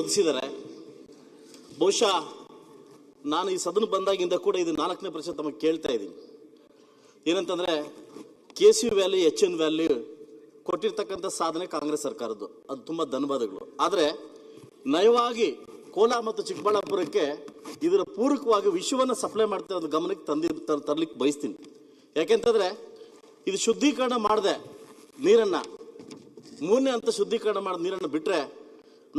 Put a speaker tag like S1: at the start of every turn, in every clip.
S1: ಒದಿಸಿದ್ದಾರೆ. ಬಹುಶಃ ನಾನು ಈ ಸದನ ಬಂದಾಗಿಂದ ಕೂಡ ಇದು 4ನೇ ಪ್ರಶ್ನೆ ತಮಗೆ ಕೇಳ್ತಾ ಇದ್ದೀನಿ. ಏನಂತಂದ್ರೆ KC ವ್ಯಾಲಿ HN ವ್ಯಾಲಿ ಕೊಟ್ಟಿರ್ತಕ್ಕಂಥ ಸಾಧನೆ ಕಾಂಗ್ರೆಸ್ ಸರ್ಕಾರದ್ದು, ಅದು ತುಂಬಾ ಧನ್ಯವಾದಗಳು. ಆದರೆ ನಯವಾಗಿ ಕೋಲಾರ ಮತ್ತು ಚಿಕ್ಕಬಳ್ಳಾಪುರಕ್ಕೆ ಇದರ ಪೂರಕವಾಗಿ ವಿಷಯವನ್ನು ಸಪ್ಲೈ ಮಾಡ್ತಾ ಇರೋದು ಗಮನಕ್ಕೆ ತರಲಿಕ್ಕೆ ಬಯಸ್ತೀನಿ. ಯಾಕೆಂತಂದ್ರೆ ಇದು ಶುದ್ಧೀಕರಣ ಮಾಡದೆ ನೀರನ್ನ 3ನೇ ಹಂತ ಶುದ್ಧೀಕರಣ ಮಾಡಿದ ನೀರನ್ನು ಬಿಟ್ಟರೆ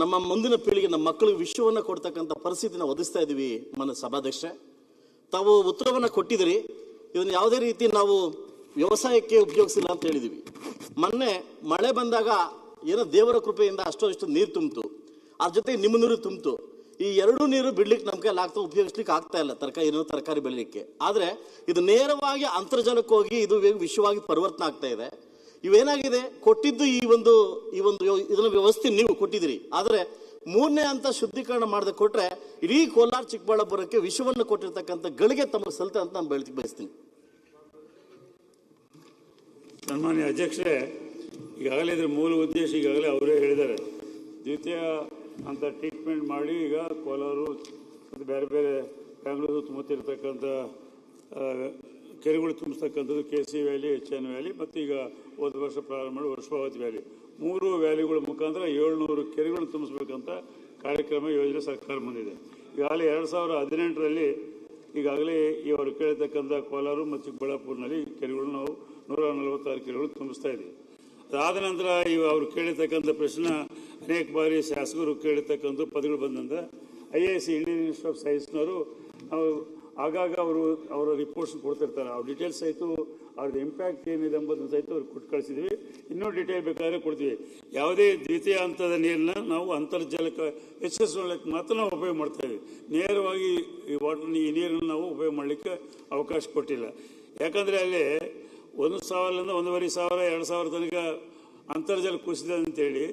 S1: ನಮ್ಮ ಮುಂದಿನ ಪೀಳಿಗೆ, ನಮ್ಮ ಮಕ್ಕಳಿಗೆ ವಿಷಯವನ್ನು ಕೊಡ್ತಕ್ಕಂಥ ಪರಿಸ್ಥಿತಿನ ಒದಗಿಸ್ತಾ ಇದ್ದೀವಿ. ಮಾನ್ಯ ಸಭಾಧ್ಯಕ್ಷೆ, ತಾವು ಉತ್ತರವನ್ನು ಕೊಟ್ಟಿದ್ದೀರಿ. ಇದನ್ನು ಯಾವುದೇ ರೀತಿ ನಾವು ವ್ಯವಸಾಯಕ್ಕೆ ಉಪಯೋಗಿಸಿಲ್ಲ ಅಂತ ಹೇಳಿದ್ದೀವಿ. ಮೊನ್ನೆ ಮಳೆ ಬಂದಾಗ ಏನೋ ದೇವರ ಕೃಪೆಯಿಂದ ಅಷ್ಟು ನೀರು ತುಂಬಿತು, ಅದ್ರ ಜೊತೆಗೆ ನಿಮ್ಮ ನೀರು ತುಂಬಿತು. ಈ 2 ನೀರು ಬಿಡ್ಲಿಕ್ಕೆ ನಮ್ಮ ಕೈಲಿ ಉಪಯೋಗಿಸ್ಲಿಕ್ಕೆ ಆಗ್ತಾ ಇಲ್ಲ ತರಕಾರಿ ಬೆಳಲಿಕ್ಕೆ. ಆದರೆ ಇದು ನೇರವಾಗಿ ಅಂತರ್ಜಲಕ್ಕೆ ಹೋಗಿ ಇದು ವಿಶ್ವವಾಗಿ ಪರಿವರ್ತನೆ ಆಗ್ತಾ ಇದೆ. ಇವೇನಾಗಿದೆ, ಕೊಟ್ಟಿದ್ದು ಈ ಒಂದು ಇದನ್ನ ವ್ಯವಸ್ಥೆ ನೀವು ಕೊಟ್ಟಿದ್ದೀರಿ. ಆದರೆ 3ನೇ ಹಂತ ಶುದ್ಧೀಕರಣ ಮಾಡದೆ ಕೊಟ್ರೆ ಇಡೀ ಕೋಲಾರ ಚಿಕ್ಕಬಳ್ಳಾಪುರಕ್ಕೆ ವಿಷಯವನ್ನು ಕೊಟ್ಟಿರ್ತಕ್ಕಂಥ ಗಳಿಗೆ ತಮಗೆ ಸಲ್ತ ಅಂತ ನಾನು ಬಯಸ್ತೀನಿ.
S2: ಸನ್ಮಾನ್ಯ ಅಧ್ಯಕ್ಷರೇ, ಈಗಾಗಲೇ ಇದ್ರ ಮೂಲ ಉದ್ದೇಶ ಈಗಾಗಲೇ ಅವರೇ ಹೇಳಿದ್ದಾರೆ. ದ್ವಿತೀಯ ಅಂತ ಟ್ರೀಟ್ಮೆಂಟ್ ಮಾಡಿ ಈಗ ಕೋಲಾರ ಮತ್ತು ಬೇರೆ ಬೇರೆ ಬೆಂಗಳೂರು ಸುತ್ತಮುತ್ತಿರ್ತಕ್ಕಂಥ ಕೆರೆಗಳು ತುಂಬಿಸ್ತಕ್ಕಂಥದ್ದು KC ವ್ಯಾಲಿ, HN ವ್ಯಾಲಿ ಮತ್ತು ಈಗ ಹೋದ ವರ್ಷ ಪ್ರಾರಂಭ ಮಾಡಿ ವರ್ಷಾವತಿ ವ್ಯಾಲಿ, 3 ವ್ಯಾಲಿಗಳ ಮುಖಾಂತರ 700 ಕೆರೆಗಳು ತುಂಬಿಸ್ಬೇಕಂತ ಕಾರ್ಯಕ್ರಮ ಯೋಜನೆ ಸರ್ಕಾರ ಬಂದಿದೆ. ಈಗಾಗಲೇ 2018ರಲ್ಲಿ ಈಗಾಗಲೇ ಇವರು ಕೇಳಿರ್ತಕ್ಕಂಥ ಕೋಲಾರ ಮತ್ತು ಚಿಕ್ಕಬಳ್ಳಾಪುರನಲ್ಲಿ ಕೆರೆಗಳು ನಾವು 146 ಕೆರೆಗಳು ತುಂಬಿಸ್ತಾ ಇದ್ದೀವಿ. ಅದಾದ ನಂತರ ಅವರು ಕೇಳಿರ್ತಕ್ಕಂಥ ಪ್ರಶ್ನೆ ಅನೇಕ ಬಾರಿ ಶಾಸಕರು ಕೇಳಿರ್ತಕ್ಕಂಥ ಪದಗಳು ಬಂದಂತ IISc ಇಂಡಿಯನ್ ಇನ್ಸ್ಟಿಟ್ಯೂಟ್ ಆಫ್ ಸೈನ್ಸ್ನವರು ನಾವು ಆಗಾಗ ಅವರ ರಿಪೋರ್ಟ್ಸ್ ಕೊಡ್ತಿರ್ತಾರೆ. ಅವ್ರ ಡೀಟೇಲ್ಸ್ ಸಹಿತ ಅವ್ರದ್ದು ಇಂಪ್ಯಾಕ್ಟ್ ಏನಿದೆ ಎಂಬುದನ್ನು ಸಹಿತ ಅವ್ರಿಗೆ ಕೊಟ್ಟು ಕಳಿಸಿದ್ವಿ. ಇನ್ನೂ ಡೀಟೇಲ್ ಬೇಕಾದ್ರೆ ಕೊಡ್ತೀವಿ. ಯಾವುದೇ ದ್ವಿತೀಯ ಹಂತದ ನೀರನ್ನ ನಾವು ಅಂತರ್ಜಲಕ್ಕೆ ಹೆಚ್ಚಿಸಲಿಕ್ಕೆ ಮಾತ್ರ ನಾವು ಉಪಯೋಗ ಮಾಡ್ತಾ ಇದ್ದೀವಿ. ನೇರವಾಗಿ ಈ ನೀರನ್ನು ನಾವು ಉಪಯೋಗ ಮಾಡಲಿಕ್ಕೆ ಅವಕಾಶ ಕೊಟ್ಟಿಲ್ಲ. ಯಾಕಂದರೆ ಅಲ್ಲಿ 1,000ರಿಂದ 1,500, 2,000 ತನಕ ಅಂತರ್ಜಲ ಕುಸಿದೆ ಅಂತೇಳಿ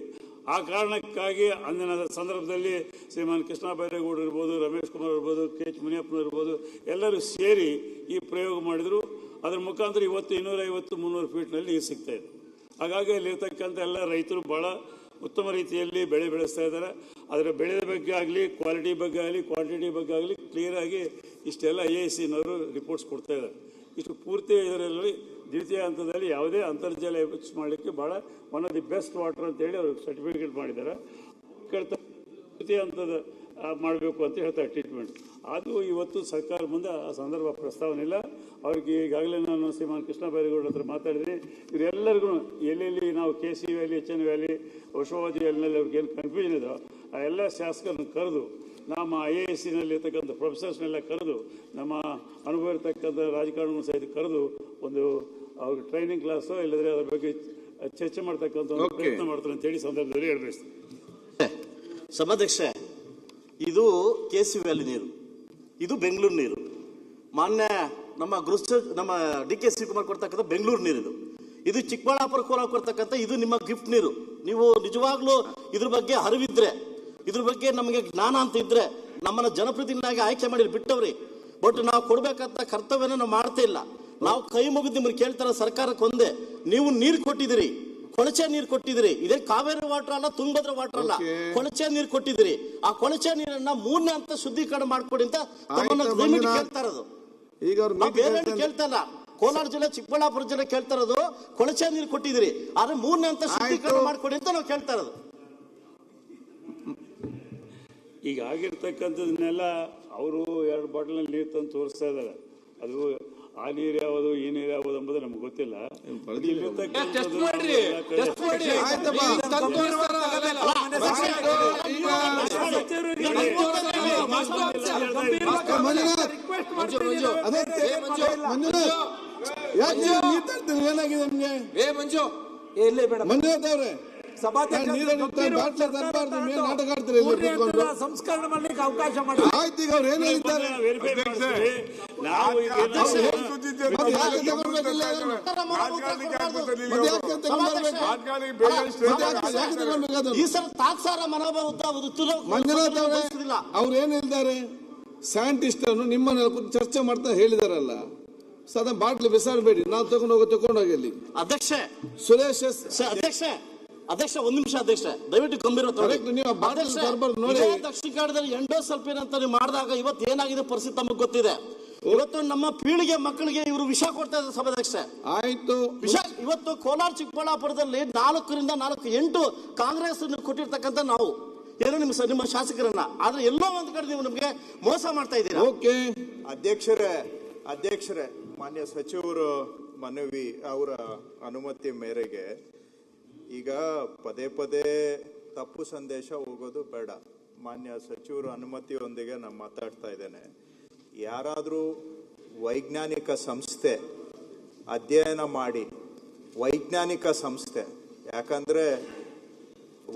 S2: ಆ ಕಾರಣಕ್ಕಾಗಿ ಅಂದಿನ ಸಂದರ್ಭದಲ್ಲಿ ಶ್ರೀಮಾನ್ ಕೃಷ್ಣ ಬೈರೇಗೌಡರು ಇರ್ಬೋದು, ರಮೇಶ್ ಕುಮಾರ್ ಇರ್ಬೋದು, KH ಮುನಿಯಪ್ಪನವರು ಇರ್ಬೋದು, ಎಲ್ಲರೂ ಸೇರಿ ಈ ಪ್ರಯೋಗ ಮಾಡಿದರು. ಅದರ ಮುಖಾಂತರ ಇವತ್ತು 250-300 ಫೀಟ್ನಲ್ಲಿ ನೀರು ಸಿಗ್ತಾ ಇದೆ. ಹಾಗಾಗಿ ಅಲ್ಲಿರ್ತಕ್ಕಂಥ ಎಲ್ಲ ರೈತರು ಭಾಳ ಉತ್ತಮ ರೀತಿಯಲ್ಲಿ ಬೆಳೆ ಬೆಳೆಸ್ತಾ ಇದ್ದಾರೆ. ಅದರ ಬೆಳೆದ ಬಗ್ಗೆ ಆಗಲಿ, ಕ್ವಾಲಿಟಿ ಬಗ್ಗೆ ಆಗಲಿ, ಕ್ವಾಂಟಿಟಿ ಬಗ್ಗೆ ಆಗಲಿ ಕ್ಲಿಯರಾಗಿ ಇಷ್ಟೆಲ್ಲ IIScನವರು ರಿಪೋರ್ಟ್ಸ್ ಕೊಡ್ತಾ ಇದ್ದಾರೆ. ಇಷ್ಟು ಪೂರ್ತಿ ಇದರಲ್ಲಿ ದ್ವಿತೀಯ ಹಂತದಲ್ಲಿ ಯಾವುದೇ ಅಂತರ್ಜಲ ಹೆಚ್ಚು ಮಾಡಲಿಕ್ಕೆ ಭಾಳ one of the best water ಅಂತೇಳಿ ಅವರು ಸರ್ಟಿಫಿಕೇಟ್ ಮಾಡಿದ್ದಾರೆ. ದ್ವಿತೀಯ ಹಂತದ ಮಾಡಬೇಕು ಅಂತ ಹೇಳ್ತಾರೆ ಟ್ರೀಟ್ಮೆಂಟ್. ಅದು ಇವತ್ತು ಸರ್ಕಾರ ಮುಂದೆ ಆ ಸಂದರ್ಭ ಪ್ರಸ್ತಾವನೆ ಇಲ್ಲ. ಅವ್ರಿಗೆ ಈಗಾಗಲೇ ನಾನು ಶ್ರೀಮಾನ್ ಕೃಷ್ಣ ಬೈರೇಗೌಡರ ಹತ್ರ ಮಾತಾಡಿದ್ದೀನಿ. ಇವರೆಲ್ಲರಿಗೂ ಎಲ್ಲೆಲ್ಲಿ ನಾವು KC ವ್ಯಾಲಿ, HN ವ್ಯಾಲಿ, ವರ್ಷಾವತಿ ವ್ಯಾಲಿನಲ್ಲಿ ಅವ್ರಿಗೆ ಏನು ಕನ್ಫ್ಯೂಷನ್ ಇದೋ ಆ ಎಲ್ಲ ಶಾಸಕರನ್ನು ಕರೆದು, ನಮ್ಮ IIScನಲ್ಲಿ ಇರ್ತಕ್ಕಂಥ ಪ್ರೊಫೆಸರ್ಸ್ನೆಲ್ಲ ಕರೆದು, ನಮ್ಮ ಅನುಭವ ಇರ್ತಕ್ಕಂಥ ರಾಜಕಾರಣವನ್ನು ಸಹಿತ ಕರೆದು ಒಂದು ಅವ್ರಿಗೆ ಟ್ರೈನಿಂಗ್ ಕ್ಲಾಸು ಇಲ್ಲದ್ರೆ ಅದ್ರ ಬಗ್ಗೆ ಚರ್ಚೆ ಮಾಡ್ತಕ್ಕಂಥ ಪ್ರಯತ್ನ ಮಾಡ್ತಾರೆ ಅಂತೇಳಿ ಸಂದರ್ಭದಲ್ಲಿ ಹೇಳ್ಬೇಕು.
S1: ಸಭಾಧ್ಯಕ್ಷೆ, ಇದು KC ವ್ಯಾಲಿ ನೀರು, ಇದು ಬೆಂಗಳೂರು ನೀರು. ಮಾನ್ಯ ನಮ್ಮ DK ಶಿವಕುಮಾರ್ ಕೊಡ್ತಕ್ಕಂಥ ಬೆಂಗಳೂರು ನೀರು ಇದು ಚಿಕ್ಕಬಳ್ಳಾಪುರ ಕೋಲಾರ ಕೊಡ್ತಕ್ಕಂಥ ಇದು ನಿಮ್ಮ ಗಿಫ್ಟ್ ನೀರು. ನೀವು ನಿಜವಾಗ್ಲೂ ಇದ್ರ ಬಗ್ಗೆ ಅರಿವಿದ್ರೆ, ಇದ್ರ ಬಗ್ಗೆ ನಮಗೆ ಜ್ಞಾನ ಅಂತ ಇದ್ರೆ ನಮ್ಮನ್ನ ಜನಪ್ರತಿನಿಧಿಯಾಗಿ ಆಯ್ಕೆ ಮಾಡಿ ಬಿಟ್ಟವ್ರಿ. ಬಟ್ ನಾವು ಕೊಡ್ಬೇಕಂತ ಕರ್ತವ್ಯನ ನಾವು ಮಾಡ್ತಾ ಇಲ್ಲ. ನಾವು ಕೈ ಮುಗಿದು ನಿಮ್ಮನ್ನು ಕೇಳ್ತಾರ ಸರ್ಕಾರಕ್ಕೆ ಒಂದೇ, ನೀವು ನೀರು ಕೊಟ್ಟಿದ್ದೀರಿ, ಕೊಳಚೆ ನೀರು ಕೊಟ್ಟಿದ್ದೀರಿ. ಇದೇ ಕಾವೇರಿ ವಾಟರ್ ಅಲ್ಲ, ತುಂಗಭದ್ರಾ ವಾಟರ್ ಅಲ್ಲ, ಕೊಳಚೆ ನೀರು ಕೊಟ್ಟಿದ್ದೀರಿ. ಆ ಕೊಳಚೆ ನೀರನ್ನ 3ನೇ ಹಂತ ಶುದ್ಧೀಕರಣ ಮಾಡ್ಕೊಡಿ ಅಂತ ತಮ್ಮನ್ನ ಕೇಳ್ತಾ ಇರೋದು. ಈಗ ಬೇರೆ ಕೇಳ್ತಾ ಇಲ್ಲ. ಕೋಲಾರ ಜಿಲ್ಲೆ, ಚಿಕ್ಕಬಳ್ಳಾಪುರ ಜಿಲ್ಲೆ ಕೇಳ್ತಾ ಇರೋದು ಕೊಳಚೆ ನೀರು ಕೊಟ್ಟಿದ್ದೀರಿ, ಆದ್ರೆ 3ನೇ ಹಂತ ಶುದ್ಧೀಕರಣ ಮಾಡ್ಕೊಡಿ ಅಂತ ನಾವು ಕೇಳ್ತಾ ಇರೋದು.
S2: ಈಗ ಆಗಿರ್ತಕ್ಕಂಥದನ್ನೆಲ್ಲ ಅವರು 2 ಬಾಟಲ್ನಲ್ಲಿ ನೀರು ತಂದು ತೋರಿಸ್ತಾ ಇದ್ದಾರೆ. ಅದು ಆ ನೀರು ಯಾವುದು, ಈ ನೀರು ಯಾವುದು ಎಂಬುದು ನಮ್ಗೆ ಗೊತ್ತಿಲ್ಲ.
S3: ಏನಾಗಿದೆ ಮಂಜುನಾಥ್ ಅವ್ರೆ,
S4: ಸಂಸ್ಕರಣೆ ಮಾಡ್ಲಿಕ್ಕೆ ಅವಕಾಶ ಮಾಡಿ.
S3: ಆಯ್ತು, ಈಗ ಅವ್ರು ಏನ್ ಹೇಳ್ತಾರೆ
S1: ಈ ಸಲ ತಾತ್ಸಾರ ಮನೋಭಾವ.
S3: ಮಂಜುನಾಥ್ ಅವರೇ, ಅವ್ರು ಏನ್ ಹೇಳ್ತಾರೆ, ಸೈಂಟಿಸ್ಟ್ ಅನ್ನು ನಿಮ್ಮನ್ನ ಚರ್ಚೆ ಮಾಡ್ತಾ ಹೇಳಿದಾರಲ್ಲ, ಸದಾ ಬಾಟ್ಲಿ ಬಿಸಾಡಬೇಡಿ, ನಾವು ತಗೊಂಡೋಗಿ ಅಲ್ಲಿ.
S1: ಅಧ್ಯಕ್ಷ
S3: ಸುರೇಶ್
S1: ಅಧ್ಯಕ್ಷ ಅಧ್ಯಕ್ಷ ಒಂದ್ ನಿಮಿಷ ಅಧ್ಯಕ್ಷ ದಯವಿಟ್ಟು ಗಂಭೀರ
S3: Correct, ನೀವು ಆ ಬಾಟಲ್ ಬರ್ಬಾರ್ದು ನೋಡಿ.
S1: ದಕ್ಷಿಣ ಕನ್ನಡದಲ್ಲಿ ಎಂಡೋಸಲ್ಫೇನ್ ಅಂತ ನೀವು ಮಾಡಿದಾಗ ಇವತ್ತು ಏನಾಗಿದೆ ಪರಿಸ್ಥಿತಿ ತಮಗೆ ಗೊತ್ತಿದೆ. ಇವತ್ತು ನಮ್ಮ ಪೀಳಿಗೆ ಮಕ್ಕಳಿಗೆ ಇವರು ವಿಷ ಕೊಡ್ತಾ ಇದ್ದಾರೆ ಸಭಾಧ್ಯಕ್ಷ.
S3: ಆಯ್ತು,
S1: ವಿಷ ಇವತ್ತು ಕೋಲಾರ ಚಿಕ್ಕಬಳ್ಳಾಪುರದಲ್ಲಿ 4-8 ಕಾಂಗ್ರೆಸ್ ಕೊಟ್ಟಿರ್ತಕ್ಕಂಥ ನಾವು ಏನೋ ನಿಮ್ಮ ಶಾಸಕರನ್ನ, ಆದ್ರೆ ಎಲ್ಲೋ ಒಂದ್ ಕಡೆ ನೀವು ನಮ್ಗೆ ಮೋಸ ಮಾಡ್ತಾ ಇದ್ದೀರಾ.
S3: ಓಕೆ
S5: ಅಧ್ಯಕ್ಷರೇ ಮಾನ್ಯ ಸಚಿವರು ಮನವಿ ಅವರ ಅನುಮತಿ ಮೇರೆಗೆ ಈಗ ಪದೇ ಪದೇ ತಪ್ಪು ಸಂದೇಶ ಹೋಗೋದು ಬೇಡ. ಮಾನ್ಯ ಸಚಿವರು ಅನುಮತಿಯೊಂದಿಗೆ ನಾನು ಮಾತಾಡ್ತಾ ಇದ್ದೇನೆ. ಯಾರಾದರೂ ವೈಜ್ಞಾನಿಕ ಸಂಸ್ಥೆ ಅಧ್ಯಯನ ಮಾಡಿ, ವೈಜ್ಞಾನಿಕ ಸಂಸ್ಥೆ, ಯಾಕಂದ್ರೆ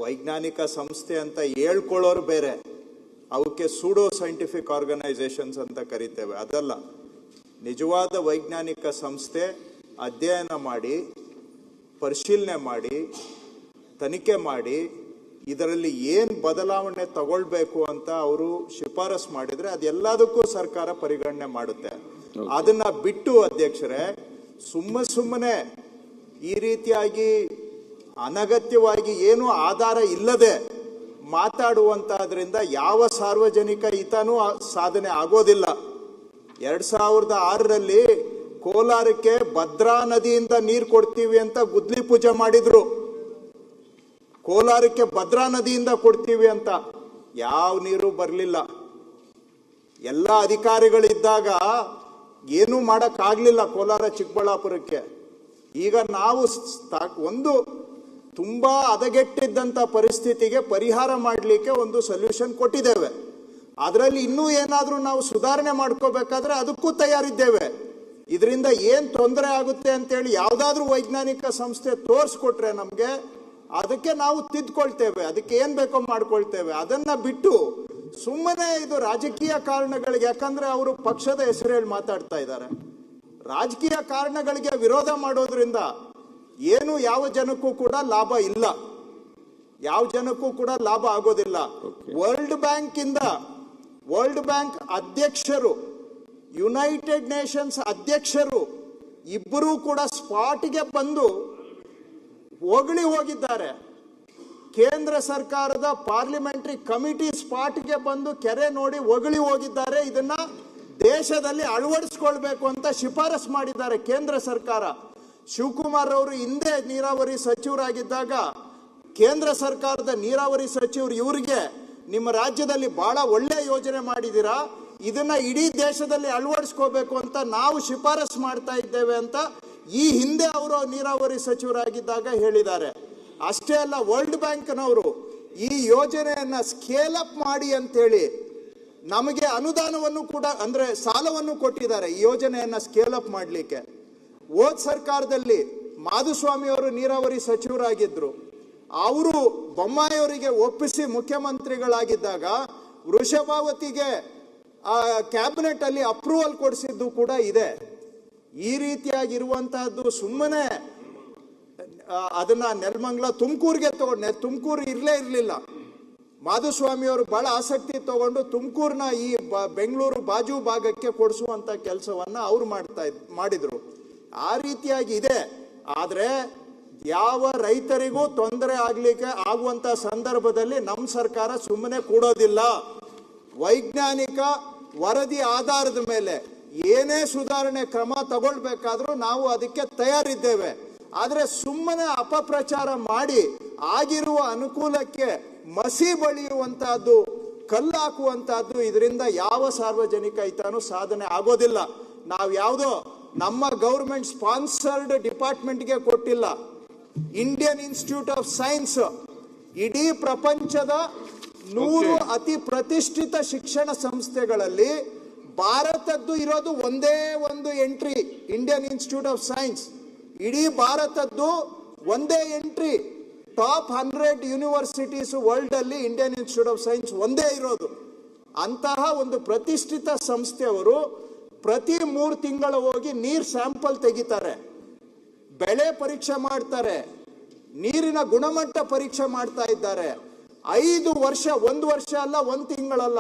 S5: ವೈಜ್ಞಾನಿಕ ಸಂಸ್ಥೆ ಅಂತ ಹೇಳ್ಕೊಳ್ಳೋರು ಬೇರೆ, ಅವಕ್ಕೆ ಸೂಡೋ ಸೈಂಟಿಫಿಕ್ ಆರ್ಗನೈಸೇಷನ್ಸ್ ಅಂತ ಕರಿತೇವೆ, ಅದಲ್ಲ. ನಿಜವಾದ ವೈಜ್ಞಾನಿಕ ಸಂಸ್ಥೆ ಅಧ್ಯಯನ ಮಾಡಿ, ಪರಿಶೀಲನೆ ಮಾಡಿ, ತನಿಖೆ ಮಾಡಿ, ಇದರಲ್ಲಿ ಏನು ಬದಲಾವಣೆ ತಗೊಳ್ಬೇಕು ಅಂತ ಅವರು ಶಿಫಾರಸ್ ಮಾಡಿದ್ರೆ ಅದೆಲ್ಲದಕ್ಕೂ ಸರ್ಕಾರ ಪರಿಗಣನೆ ಮಾಡುತ್ತೆ. ಅದನ್ನ ಬಿಟ್ಟು ಅಧ್ಯಕ್ಷರೇ ಸುಮ್ಮನೆ ಈ ರೀತಿಯಾಗಿ ಅನಗತ್ಯವಾಗಿ ಏನು ಆಧಾರ ಇಲ್ಲದೆ ಮಾತಾಡುವಂತದ್ರಿಂದ ಯಾವ ಸಾರ್ವಜನಿಕ ಹಿತನೂ ಸಾಧನೆ ಆಗೋದಿಲ್ಲ. 2006ರಲ್ಲಿ ಕೋಲಾರಕ್ಕೆ ಭದ್ರಾ ನದಿಯಿಂದ ನೀರು ಕೊಡ್ತೀವಿ ಅಂತ ಗುದ್ಲಿ ಪೂಜೆ ಮಾಡಿದ್ರು. ಕೋಲಾರಕ್ಕೆ ಭದ್ರಾ ನದಿಯಿಂದ ಕೊಡ್ತೀವಿ ಅಂತ ಯಾವ ನೀರು ಬರಲಿಲ್ಲ. ಎಲ್ಲ ಅಧಿಕಾರಿಗಳಿದ್ದಾಗ ಏನೂ ಮಾಡೋಕ್ಕಾಗಲಿಲ್ಲ ಕೋಲಾರ ಚಿಕ್ಕಬಳ್ಳಾಪುರಕ್ಕೆ. ಈಗ ನಾವು ಒಂದು ತುಂಬಾ ಹದಗೆಟ್ಟಿದ್ದಂಥ ಪರಿಸ್ಥಿತಿಗೆ ಪರಿಹಾರ ಮಾಡಲಿಕ್ಕೆ ಒಂದು ಸೊಲ್ಯೂಷನ್ ಕೊಟ್ಟಿದ್ದೇವೆ. ಅದರಲ್ಲಿ ಇನ್ನೂ ಏನಾದರೂ ನಾವು ಸುಧಾರಣೆ ಮಾಡ್ಕೋಬೇಕಾದ್ರೆ ಅದಕ್ಕೂ ತಯಾರಿದ್ದೇವೆ. ಇದರಿಂದ ಏನು ತೊಂದರೆ ಆಗುತ್ತೆ ಅಂತೇಳಿ ಯಾವುದಾದ್ರೂ ವೈಜ್ಞಾನಿಕ ಸಂಸ್ಥೆ ತೋರಿಸ್ಕೊಟ್ರೆ ನಮಗೆ ಅದಕ್ಕೆ ನಾವು ತಿದ್ಕೊಳ್ತೇವೆ, ಅದಕ್ಕೆ ಏನು ಬೇಕೋ ಮಾಡ್ಕೊಳ್ತೇವೆ. ಅದನ್ನ ಬಿಟ್ಟು ಸುಮ್ಮನೆ ಇದು ರಾಜಕೀಯ ಕಾರಣಗಳಿಗೆ, ಯಾಕಂದ್ರೆ ಅವರು ಪಕ್ಷದ ಹೆಸರು ಹೇಳಿ ಮಾತಾಡ್ತಾ ಇದ್ದಾರೆ, ರಾಜಕೀಯ ಕಾರಣಗಳಿಗೆ ವಿರೋಧ ಮಾಡೋದ್ರಿಂದ ಏನು ಯಾವ ಜನಕ್ಕೂ ಕೂಡ ಲಾಭ ಇಲ್ಲ, ಯಾವ ಜನಕ್ಕೂ ಕೂಡ ಲಾಭ ಆಗೋದಿಲ್ಲ. ವರ್ಲ್ಡ್ ಬ್ಯಾಂಕ್ ಅಧ್ಯಕ್ಷರು, ಯುನೈಟೆಡ್ ನೇಷನ್ಸ್ ಅಧ್ಯಕ್ಷರು ಇಬ್ಬರೂ ಕೂಡ ಸ್ಪಾಟ್ಗೆ ಬಂದು ಹೊಗಳಿ ಹೋಗಿದ್ದಾರೆ. ಕೇಂದ್ರ ಸರ್ಕಾರದ ಪಾರ್ಲಿಮೆಂಟರಿ ಕಮಿಟಿ ಸ್ಪಾಟ್ಗೆ ಬಂದು ಕೆರೆ ನೋಡಿ ಹೊಗಳಿ ಹೋಗಿದ್ದಾರೆ. ಇದನ್ನ ದೇಶದಲ್ಲಿ ಅಳವಡಿಸ್ಕೊಳ್ಬೇಕು ಅಂತ ಶಿಫಾರಸ್ ಮಾಡಿದ್ದಾರೆ ಕೇಂದ್ರ ಸರ್ಕಾರ. ಶಿವಕುಮಾರ್ ಅವರು ಹಿಂದೆ ನೀರಾವರಿ ಸಚಿವರಾಗಿದ್ದಾಗ ಕೇಂದ್ರ ಸರ್ಕಾರದ ನೀರಾವರಿ ಸಚಿವರು ಇವರಿಗೆ ನಿಮ್ಮ ರಾಜ್ಯದಲ್ಲಿ ಬಹಳ ಒಳ್ಳೆ ಯೋಜನೆ ಮಾಡಿದ್ದೀರಾ, ಇದನ್ನ ಇಡೀ ದೇಶದಲ್ಲಿ ಅಳವಡಿಸ್ಕೋಬೇಕು ಅಂತ ನಾವು ಶಿಫಾರಸ್ ಮಾಡ್ತಾ ಇದ್ದೇವೆ ಅಂತ ಈ ಹಿಂದೆ ಅವರು ನೀರಾವರಿ ಸಚಿವರಾಗಿದ್ದಾಗ ಹೇಳಿದ್ದಾರೆ. ಅಷ್ಟೇ ಅಲ್ಲ, ವರ್ಲ್ಡ್ ಬ್ಯಾಂಕ್ನವರು ಈ ಯೋಜನೆಯನ್ನ ಸ್ಕೇಲ್ ಅಪ್ ಮಾಡಿ ಅಂತೇಳಿ ನಮಗೆ ಅನುದಾನವನ್ನು ಕೂಡ ಅಂದ್ರೆ ಸಾಲವನ್ನು ಕೊಟ್ಟಿದ್ದಾರೆ ಈ ಯೋಜನೆಯನ್ನ ಸ್ಕೇಲ್ ಅಪ್ ಮಾಡಲಿಕ್ಕೆ. ಹೋದ ಸರ್ಕಾರದಲ್ಲಿ ಮಾಧುಸ್ವಾಮಿ ಅವರು ನೀರಾವರಿ ಸಚಿವರಾಗಿದ್ರು, ಅವರು ಬೊಮ್ಮಾಯಿಯವರಿಗೆ ಒಪ್ಪಿಸಿ ಮುಖ್ಯಮಂತ್ರಿಗಳಾಗಿದ್ದಾಗ ವೃಷಭಾವತಿಗೆ ಕ್ಯಾಬಿನೆಟ್ ಅಲ್ಲಿ ಅಪ್ರೂವಲ್ ಕೊಡಿಸಿದ್ದು ಕೂಡ ಇದೆ. ಈ ರೀತಿಯಾಗಿರುವಂತಹದ್ದು ಸುಮ್ಮನೆ ಅದನ್ನ ನೆಲಮಂಗಲ ತುಮಕೂರಿಗೆ ತಗೊಂಡೆ, ತುಮಕೂರು ಇರಲಿಲ್ಲ. ಮಾಧುಸ್ವಾಮಿ ಅವರು ಬಹಳ ಆಸಕ್ತಿ ತಗೊಂಡು ತುಮಕೂರಿನ ಈ ಬೆಂಗಳೂರು ಬಾಜು ಭಾಗಕ್ಕೆ ಕೊಡಿಸುವಂತ ಕೆಲಸವನ್ನ ಅವ್ರು ಮಾಡಿದ್ರು. ಆ ರೀತಿಯಾಗಿ ಇದೆ. ಆದ್ರೆ ಯಾವ ರೈತರಿಗೂ ತೊಂದರೆ ಆಗ್ಲಿಕ್ಕೆ ಆಗುವಂತ ಸಂದರ್ಭದಲ್ಲಿ ನಮ್ಮ ಸರ್ಕಾರ ಸುಮ್ಮನೆ ಕೂಡೋದಿಲ್ಲ. ವೈಜ್ಞಾನಿಕ ವರದಿ ಆಧಾರದ ಮೇಲೆ ಏನೇ ಸುಧಾರಣೆ ಕ್ರಮ ತಗೊಳ್ಬೇಕಾದ್ರೂ ನಾವು ಅದಕ್ಕೆ ತಯಾರಿದ್ದೇವೆ. ಆದ್ರೆ ಸುಮ್ಮನೆ ಅಪಪ್ರಚಾರ ಮಾಡಿ ಆಗಿರುವ ಅನುಕೂಲಕ್ಕೆ ಮಸಿ ಬಳಿಯುವಂತಹದ್ದು, ಕಲ್ಲು ಹಾಕುವಂತಹದ್ದು, ಇದರಿಂದ ಯಾವ ಸಾರ್ವಜನಿಕ ಹಿತನೂ ಸಾಧನೆ ಆಗೋದಿಲ್ಲ. ನಾವು ಯಾವುದೋ ನಮ್ಮ ಗೌರ್ಮೆಂಟ್ ಸ್ಪಾನ್ಸರ್ಡ್ ಡಿಪಾರ್ಟ್ಮೆಂಟ್ಗೆ ಕೊಟ್ಟಿಲ್ಲ. ಇಂಡಿಯನ್ ಇನ್ಸ್ಟಿಟ್ಯೂಟ್ ಆಫ್ ಸೈನ್ಸ್ ಇಡೀ ಪ್ರಪಂಚದ 100 ಅತಿ ಪ್ರತಿಷ್ಠಿತ ಶಿಕ್ಷಣ ಸಂಸ್ಥೆಗಳಲ್ಲಿ ಭಾರತದ್ದು ಇರೋದು ಒಂದೇ ಒಂದು entry, Indian institute of science. ಇಡೀ ಭಾರತದ್ದು ಒಂದೇ ಎಂಟ್ರಿ. ಟಾಪ್ 100 ಯೂನಿವರ್ಸಿಟೀಸ್ ವರ್ಲ್ಡ್ ಅಲ್ಲಿ ಇಂಡಿಯನ್ ಇನ್ಸ್ಟಿಟ್ಯೂಟ್ ಆಫ್ ಸೈನ್ಸ್ ಒಂದೇ ಇರೋದು. ಅಂತಹ ಒಂದು ಪ್ರತಿಷ್ಠಿತ ಸಂಸ್ಥೆಯವರು ಪ್ರತಿ 3 ತಿಂಗಳು ಹೋಗಿ ನೀರ್ ಸ್ಯಾಂಪಲ್ ತೆಗಿತಾರೆ, ಬೆಳೆ ಪರೀಕ್ಷೆ ಮಾಡ್ತಾರೆ, ನೀರಿನ ಗುಣಮಟ್ಟ ಪರೀಕ್ಷೆ ಮಾಡ್ತಾ ಇದ್ದಾರೆ. 5 ವರ್ಷ, 1 ವರ್ಷ ಅಲ್ಲ, 1 ತಿಂಗಳಲ್ಲ,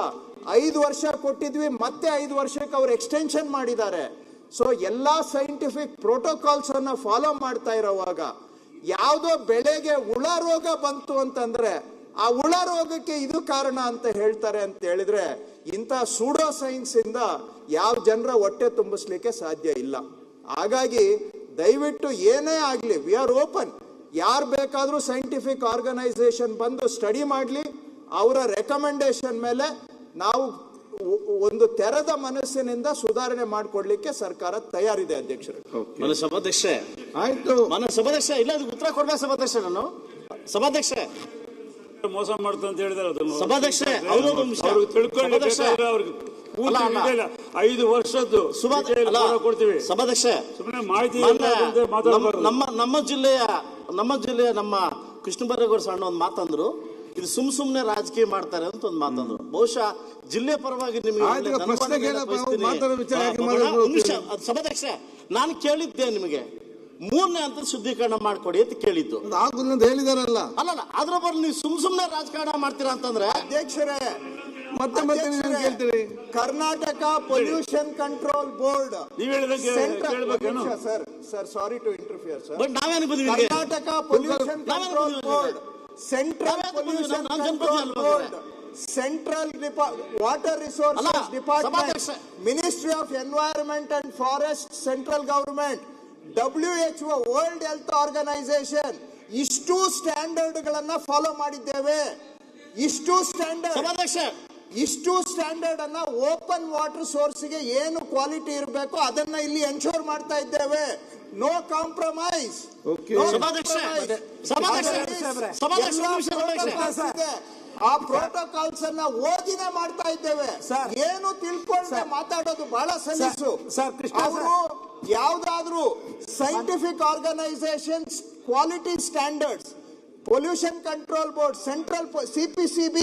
S5: 5 ವರ್ಷ ಕೊಟ್ಟಿದ್ವಿ, ಮತ್ತೆ 5 ವರ್ಷಕ್ಕೆ ಅವರು ಎಕ್ಸ್ಟೆನ್ಷನ್ ಮಾಡಿದ್ದಾರೆ. ಸೊ ಎಲ್ಲಾ ಸೈಂಟಿಫಿಕ್ ಪ್ರೋಟೋಕಾಲ್ಸ್ ಅನ್ನ ಫಾಲೋ ಮಾಡ್ತಾ ಇರೋವಾಗ ಯಾವುದೋ ಬೆಳೆಗೆ ಹುಳ ರೋಗ ಬಂತು ಅಂತಂದ್ರೆ ಆ ಹುಳ ರೋಗಕ್ಕೆ ಇದು ಕಾರಣ ಅಂತ ಹೇಳ್ತಾರೆ ಅಂತ ಹೇಳಿದ್ರೆ ಇಂಥ ಸೂಡೋ ಸೈನ್ಸ್ ಇಂದ ಯಾವ ಜನರ ಹೊಟ್ಟೆ ತುಂಬಿಸ್ಲಿಕ್ಕೆ ಸಾಧ್ಯ ಇಲ್ಲ. ಹಾಗಾಗಿ ದಯವಿಟ್ಟು ಏನೇ ಆಗಲಿ, ವಿ ಆರ್ ಓಪನ್. ಯಾರು ಬೇಕಾದರೂ ಸೈಂಟಿಫಿಕ್ ಆರ್ಗನೈಸೇಷನ್ ಬಂದು ಸ್ಟಡಿ ಮಾಡಲಿ, ಅವರ ರೆಕಮೆಂಡೇಶನ್ ಮೇಲೆ ನಾವು ಒಂದು ತೆರೆದ ಮನಸ್ಸಿನಿಂದ ಸುಧಾರಣೆ ಮಾಡಿಕೊಡ್ಲಿಕ್ಕೆ ಸರ್ಕಾರ ತಯಾರಿದೆ ಅಧ್ಯಕ್ಷರು.
S1: ಸಭಾಧ್ಯಕ್ಷ
S3: ಆಯ್ತು,
S1: ಸಭಾಧ್ಯಕ್ಷ ಇಲ್ಲ, ಅದಕ್ಕೆ ಉತ್ತರ ಕೊಡ್ಬೇಕು ಸಭಾಧ್ಯಕ್ಷ. ನಾನು ಸಭಾಧ್ಯಕ್ಷ
S2: ಮೋಸ ಮಾಡ್ತಾ ಅಂತ ಹೇಳಿದಾರೆ ಅದನ್ನು
S1: ಸಭಾಧ್ಯಕ್ಷ
S2: ಅವ್ರಿಗೆ ತಿಳ್ಕೊಳ್ಳಿ. ಅವ್ರಿಗೆ 5 ವರ್ಷದ್ದು ಕೊಡ್ತೀವಿ
S1: ಸಭಾಧ್ಯಕ್ಷ.
S2: ಸುಮ್ಮನೆ ಮಾಹಿತಿ
S1: ನಮ್ಮ ಜಿಲ್ಲೆಯ ನಮ್ಮ ಕೃಷ್ಣ ಬೈರೇಗೌಡ ಸಣ್ಣ ಒಂದು ಮಾತಂದ್ರು, ಇದು ಸುಮ್ನೆ ರಾಜಕೀಯ ಮಾಡ್ತಾರೆ ಅಂತ ಒಂದು ಮಾತಂದ್ರು. ಬಹುಶಃ ಜಿಲ್ಲೆ ಪರವಾಗಿ ಸಭಾಧ್ಯಕ್ಷ ನಾನು ಕೇಳಿದ್ದೆ ನಿಮಗೆ 3ನೇ ಹಂತದ ಶುದ್ಧೀಕರಣ ಮಾಡ್ಕೊಡಿ ಅಂತ ಕೇಳಿದ್ದು
S3: ಹೇಳಿದಾರಲ್ಲ.
S1: ಅಲ್ಲ ಅದ್ರ ಬರ ನೀವು ಸುಮ್ನೆ ರಾಜಕಾರಣ ಮಾಡ್ತೀರಾ ಅಂತಂದ್ರೆ
S5: ಅಧ್ಯಕ್ಷರೇ
S3: ಮತ್ತೆ ಹೇಳ್ತೀರಿ.
S5: ಕರ್ನಾಟಕ ಪೊಲ್ಯೂಷನ್ ಕಂಟ್ರೋಲ್ ಬೋರ್ಡ್
S2: ನೀವು ಹೇಳಿದಂಗೆ
S5: sir sorry to interfere sir.
S1: But ನಾವೇನು ಬಂದಿದ್ದೀವಿ?
S5: Karnataka pollution control board, central pollution control board, central water resources department, ministry of environment and forest, central government, WHO world health organisation, ಇಷ್ಟು standard ಗಳನ್ನ follow ಮಾಡಿದ್ದೇವೆ. ಇಷ್ಟು standard ಅನ್ನ open water source ಗೆ ಏನು quality ಇರಬೇಕು ಅದನ್ನ ಇಲ್ಲಿ ಎನ್ಶೋರ್ ಮಾಡ್ತಾ ಇದ್ದೇವೆ. No compromise. ಆ ಪ್ರೋಟೋಕಾಲ್ಸ್ ಅನ್ನ ಓದಿನೇ ಮಾಡ್ತಾ ಇದ್ದೇವೆ. ಏನು ತಿಳ್ಕೊಂಡೆ ಮಾತಾಡೋದು ಬಹಳ ಸಲೀಸು. ಅವರು ಯಾವ್ದಾದ್ರು scientific organisations quality standards, pollution control board, central CPCB,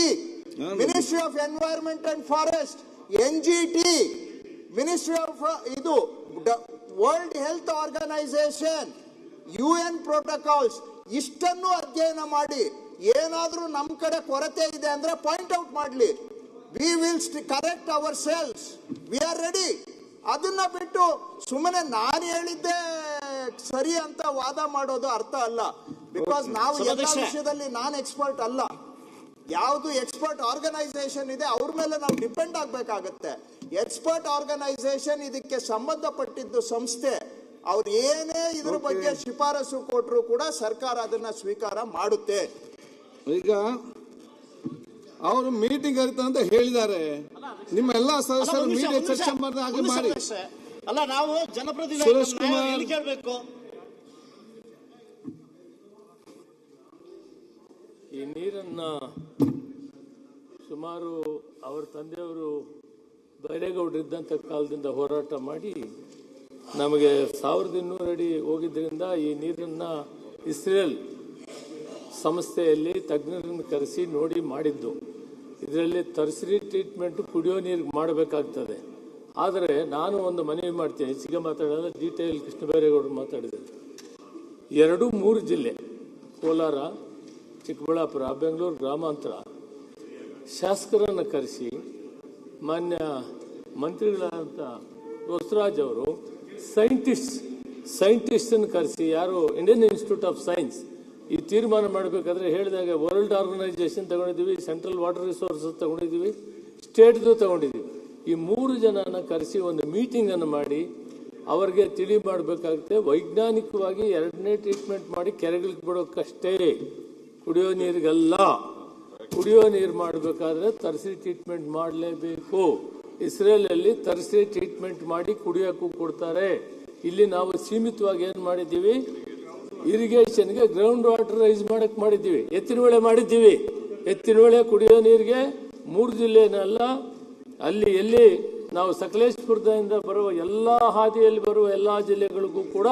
S5: ministry of environment and forest, NGT, ministry of ಇದು world health organisation, UN protocols, ಇಷ್ಟನ್ನು ಅಧ್ಯಯನ ಮಾಡಿ ಏನಾದ್ರೂ ನಮ್ಮ ಕಡೆ ಕೊರತೆ ಇದೆ ಅಂದ್ರೆ ಪಾಯಿಂಟ್ ಔಟ್ ಮಾಡಲಿ. We will correct ourselves, we are ready. ಅದನ್ನ ಬಿಟ್ಟು ಸುಮ್ಮನೆ ನಾನು ಹೇಳಿದ್ದೆ ಸರಿ ಅಂತ ವಾದ ಮಾಡೋದು ಅರ್ಥ ಅಲ್ಲ. ಬಿಕಾಸ್ ನಾವು ಎಲ್ಲ ವಿಷಯದಲ್ಲಿ ನಾನು ಎಕ್ಸ್ಪರ್ಟ್ ಅಲ್ಲ. ಯಾವುದು ಎಕ್ಸ್ಪರ್ಟ್ ಆರ್ಗನೈಸೇಷನ್ ಇದೆ ಅವ್ರ ಮೇಲೆ ನಾವು ಡಿಪೆಂಡ್ ಆಗ್ಬೇಕಾಗತ್ತೆ. ಎಕ್ಸ್ಪರ್ಟ್ ಆರ್ಗನೈಸೇಷನ್ ಇದಕ್ಕೆ ಸಂಬಂಧಪಟ್ಟಿದ್ದು ಸಂಸ್ಥೆ. ಅವ್ರು ಏನೇ ಇದ್ರ ಬಗ್ಗೆ ಶಿಫಾರಸು ಕೊಟ್ಟರು ಕೂಡ ಸರ್ಕಾರ ಅದನ್ನ ಸ್ವೀಕಾರ ಮಾಡುತ್ತೆ.
S3: ಈಗ ಅವರು ಮೀಟಿಂಗ್ ಕರೀತಾ ಅಂತ ಹೇಳಿದ್ದಾರೆ. ನಿಮ್ಮ ಎಲ್ಲಾ ಸದಸ್ಯರು ಮೀಟಿಂಗ್ ಚರ್ಚೆ ಮಾಡಿ.
S1: ಅಲ್ಲ ನಾವು ಜನಪ್ರತಿನಿಧಿ ಕೇಳಬೇಕು.
S6: ಈ ನೀರನ್ನ ಸುಮಾರು ಅವರ ತಂದೆಯವರು ಬೈರೇಗೌಡರಿದ್ದಂಥ ಕಾಲದಿಂದ ಹೋರಾಟ ಮಾಡಿ ನಮಗೆ 1200 ಅಡಿ ಹೋಗಿದ್ದರಿಂದ ಈ ನೀರನ್ನ ಇಸ್ರೇಲ್ ಸಂಸ್ಥೆಯಲ್ಲಿ ತಜ್ಞರನ್ನು ಕರೆಸಿ ನೋಡಿ ಮಾಡಿದ್ದು. ಇದರಲ್ಲಿ ಟರ್ಸರಿ ಟ್ರೀಟ್ಮೆಂಟ್ ಕುಡಿಯೋ ನೀರಿಗೆ ಮಾಡಬೇಕಾಗ್ತದೆ. ಆದರೆ ನಾನು ಒಂದು ಮನವಿ ಮಾಡ್ತೀನಿ, ಹೆಚ್ಚಿಗೆ ಮಾತಾಡೋದು ಡೀಟೇಲ್ ಕೃಷ್ಣ ಬೈರೇಗೌಡರು ಮಾತಾಡಿದ್ದಾರೆ. 2-3 ಜಿಲ್ಲೆ ಕೋಲಾರ, ಚಿಕ್ಕಬಳ್ಳಾಪುರ, ಬೆಂಗಳೂರು ಗ್ರಾಮಾಂತರ ಶಾಸಕರನ್ನು ಕರೆಸಿ ಮಾನ್ಯ ಮಂತ್ರಿಗಳಾದಂಥ ಬಸವರಾಜ್ ಅವರು ಸೈಂಟಿಸ್ಟನ್ನು ಕರೆಸಿ, ಯಾರು ಇಂಡಿಯನ್ ಇನ್ಸ್ಟಿಟ್ಯೂಟ್ ಆಫ್ ಸೈನ್ಸ್, ಈ ತೀರ್ಮಾನ ಮಾಡಬೇಕಾದ್ರೆ ಹೇಳಿದಾಗ ವರ್ಲ್ಡ್ ಆರ್ಗನೈಸೇಷನ್ ತಗೊಂಡಿದ್ದೀವಿ, ಸೆಂಟ್ರಲ್ ವಾಟರ್ ರಿಸೋರ್ಸಸ್ ತಗೊಂಡಿದ್ದೀವಿ, ಸ್ಟೇಟ್ದು ತಗೊಂಡಿದ್ದೀವಿ. ಈ 3 ಜನನ ಕರೆಸಿ ಒಂದು ಮೀಟಿಂಗನ್ನು ಮಾಡಿ ಅವರಿಗೆ ತಿಳಿ ಮಾಡಬೇಕಾಗುತ್ತೆ. ವೈಜ್ಞಾನಿಕವಾಗಿ 2ನೇ ಟ್ರೀಟ್ಮೆಂಟ್ ಮಾಡಿ ಕೆರೆಗಳಿಗೆ ಬಿಡೋಕ್ಕಷ್ಟೇ, ಕುಡಿಯೋ ನೀರಿಗಲ್ಲ. ಕುಡಿಯೋ ನೀರು ಮಾಡಬೇಕಾದ್ರೆ ತರ್ಸಿ ಟ್ರೀಟ್ಮೆಂಟ್ ಮಾಡಲೇಬೇಕು. ಇಸ್ರೇಲಲ್ಲಿ ತರ್ಸಿ ಟ್ರೀಟ್ಮೆಂಟ್ ಮಾಡಿ ಕುಡಿಯೋಕ್ಕೂ ಕೊಡ್ತಾರೆ. ಇಲ್ಲಿ ನಾವು ಸೀಮಿತವಾಗಿ ಏನು ಮಾಡಿದ್ದೀವಿ, ಇರಿಗೇಷನ್ಗೆ ಗ್ರೌಂಡ್ ವಾಟರ್ ರೈಸ್ ಮಾಡಕ್ಕೆ ಮಾಡಿದ್ದೀವಿ, ಎತ್ತಿನಹೊಳೆ ಮಾಡಿದ್ದೀವಿ. ಎತ್ತಿನಹೊಳೆ ಕುಡಿಯೋ ನೀರಿಗೆ 3 ಜಿಲ್ಲೆನಲ್ಲ, ಅಲ್ಲಿ ಎಲ್ಲಿ ನಾವು ಸಕಲೇಶ್ಪುರದಿಂದ ಬರುವ ಎಲ್ಲ ಹಾದಿಯಲ್ಲಿ ಬರುವ ಎಲ್ಲ ಜಿಲ್ಲೆಗಳಿಗೂ ಕೂಡ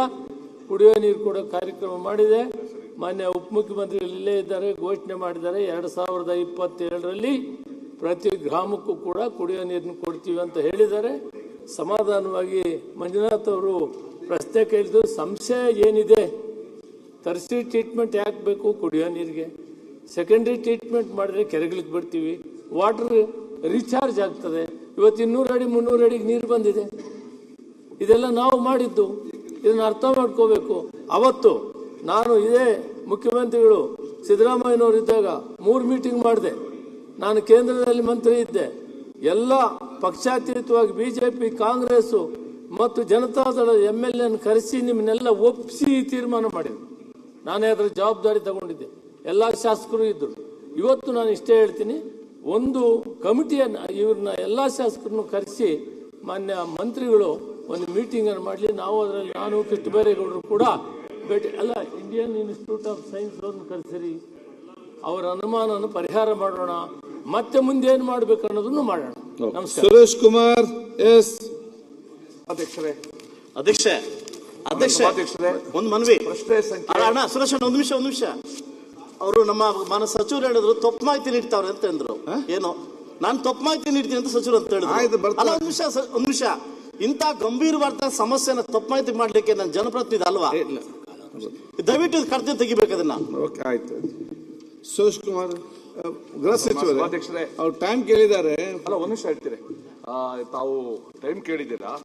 S6: ಕುಡಿಯೋ ನೀರು ಕೊಡೋ ಕಾರ್ಯಕ್ರಮ ಮಾಡಿದೆ. ಮಾನ್ಯ ಉಪಮುಖ್ಯಮಂತ್ರಿಗಳು ಇಲ್ಲೇ ಇದ್ದಾರೆ, ಘೋಷಣೆ ಮಾಡಿದ್ದಾರೆ 2027ರಲ್ಲಿ ಪ್ರತಿ ಗ್ರಾಮಕ್ಕೂ ಕೂಡ ಕುಡಿಯೋ ನೀರನ್ನು ಕೊಡ್ತೀವಿ ಅಂತ ಹೇಳಿದ್ದಾರೆ. ಸಮಾಧಾನವಾಗಿ ಮಂಜುನಾಥ್ ಅವರು ಪ್ರಶ್ನೆ ಕೇಳಿದ್ರು, ಸಂಶಯ ಏನಿದೆ, ತರ್ಸಿ ಟ್ರೀಟ್ಮೆಂಟ್ ಯಾಕೆ ಬೇಕು ಕುಡಿಯೋ ನೀರಿಗೆ? ಸೆಕೆಂಡ್ರಿ ಟ್ರೀಟ್ಮೆಂಟ್ ಮಾಡಿದ್ರೆ ಕೆರೆಗಳಿಗೆ ಬಿಡ್ತೀವಿ, ವಾಟರ್ ರೀಚಾರ್ಜ್ ಆಗ್ತದೆ. ಇವತ್ತು 200 ಅಡಿ 300 ಅಡಿಗೆ ನೀರು ಬಂದಿದೆ. ಇದೆಲ್ಲ ನಾವು ಮಾಡಿದ್ದು, ಇದನ್ನು ಅರ್ಥ ಮಾಡ್ಕೋಬೇಕು. ಅವತ್ತು ನಾನು ಇದೇ ಮುಖ್ಯಮಂತ್ರಿಗಳು ಸಿದ್ದರಾಮಯ್ಯನವರು ಇದ್ದಾಗ 3 ಮೀಟಿಂಗ್ ಮಾಡಿದೆ. ನಾನು ಕೇಂದ್ರದಲ್ಲಿ ಮಂತ್ರಿ ಇದ್ದೆ. ಎಲ್ಲ ಪಕ್ಷಾತೀತವಾಗಿ ಬಿಜೆಪಿ, ಕಾಂಗ್ರೆಸ್ ಮತ್ತು ಜನತಾದಳ MLA ಕರೆಸಿ ನಿಮ್ಮನ್ನೆಲ್ಲ ಒಪ್ಪಿಸಿ ತೀರ್ಮಾನ ಮಾಡಿದ್ರು. ನಾನೇ ಅದರ ಜವಾಬ್ದಾರಿ ತಗೊಂಡಿದ್ದೆ. ಎಲ್ಲ ಶಾಸಕರು ಇದ್ದರು. ಇವತ್ತು ನಾನು ಇಷ್ಟೇ ಹೇಳ್ತೀನಿ, ಒಂದು ಕಮಿಟಿಯನ್ನು ಇವ್ರನ್ನ ಎಲ್ಲ ಶಾಸಕರನ್ನು ಕರೆಸಿ ಮಾನ್ಯ ಮಂತ್ರಿಗಳು ಒಂದು ಮೀಟಿಂಗನ್ನು ಮಾಡಲಿ. ನಾವು ಅದರಲ್ಲಿ ನಾನು ಕೃಷ್ಣಬೈರೇಗೌಡರು ಕೂಡ ಭೇಟಿ ಅಲ್ಲ ಇಂಡಿಯನ್ ಇನ್ಸ್ಟಿಟ್ಯೂಟ್ ಆಫ್ ಸೈನ್ಸ್ ಅವ್ರನ್ನ ಕರೆಸಿರಿ, ಅವರ ಅನುಮಾನವನ್ನು ಪರಿಹಾರ ಮಾಡೋಣ, ಮತ್ತೆ ಮುಂದೆ ಏನು ಮಾಡಬೇಕು ಅನ್ನೋದನ್ನು ಮಾಡೋಣ. ನಮಸ್ಕಾರ.
S3: ಸುರೇಶ್ ಕುಮಾರ್ ಎಸ್.
S4: ಅಧ್ಯಕ್ಷರೇ
S1: ಅಧ್ಯಕ್ಷೆ ಒಂದು ಮನವಿ. ಅಣ್ಣ ಸುರೇಶ್ ಒಂದು ನಿಮಿಷ. ಅವರು ನಮ್ಮ ಮಾನ್ಯ ಸಚಿವರು ಹೇಳಿದ್ರು ತಪ್ಪು ಮಾಹಿತಿ ನೀಡ್ತಾವ್ರೆ ಅಂತ ಹೇಳಿದ್ರು. ಏನು ನಾನು ತಪ್ಪು ಮಾಹಿತಿ ನೀಡ್ತೀನಿ ಅಂತ ಸಚಿವರು ಅಂತ ಹೇಳಿದ್ರು. ಅಲ್ಲ ಒಂದು ನಿಮಿಷ ಇಂಥ ಗಂಭೀರವಾದ ಸಮಸ್ಯೆನ ತಪ್ಪು ಮಾಹಿತಿ ಮಾಡ್ಲಿಕ್ಕೆ ನಾನು ಜನಪ್ರತಿನಿಧಿ ಅಲ್ವಾ? ದಯವಿಟ್ಟು ಕರ್ತವ್ಯ ತೆಗಿಬೇಕು ಅದನ್ನ.
S3: ಓಕೆ ಆಯ್ತು. ಸುರೇಶ್ ಕುಮಾರ್ ಗೃಹ ಸಚಿವರು
S4: ಅಧ್ಯಕ್ಷರೇ
S3: ಅವ್ರು ಟೈಮ್ ಕೇಳಿದ್ದಾರೆ.
S4: ಅಲ್ಲ ಒಂದ್ ನಿಮಿಷ ಹೇಳ್ತೀರಿ, ತಾವು ಟೈಮ್ ಕೇಳಿದ್ದೀರಾ?